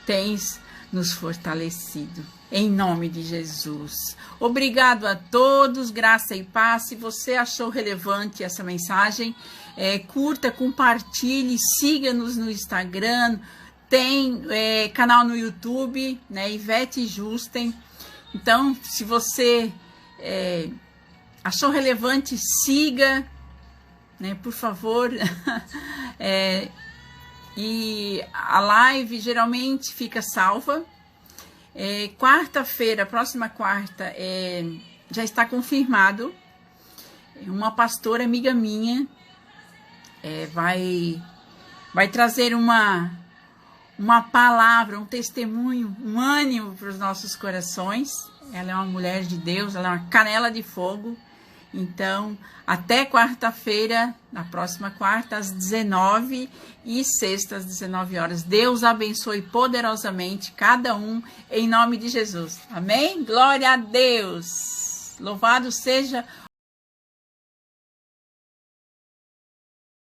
tens nos fortalecido. Em nome de Jesus. Obrigado a todos, graça e paz. Se você achou relevante essa mensagem, curta, compartilhe, siga-nos no Instagram, tem canal no YouTube, né, Ivete Justen. Então, se você achou relevante, siga, né, por favor. E a live geralmente fica salva. Quarta-feira, próxima quarta, já está confirmado. Uma pastora amiga minha vai trazer uma palavra, um testemunho, um ânimo para os nossos corações. Ela é uma mulher de Deus, ela é uma canela de fogo. Então, até quarta-feira, na próxima quarta, às 19 e sexta, às 19 horas. Deus abençoe poderosamente cada um, em nome de Jesus. Amém? Glória a Deus! Louvado seja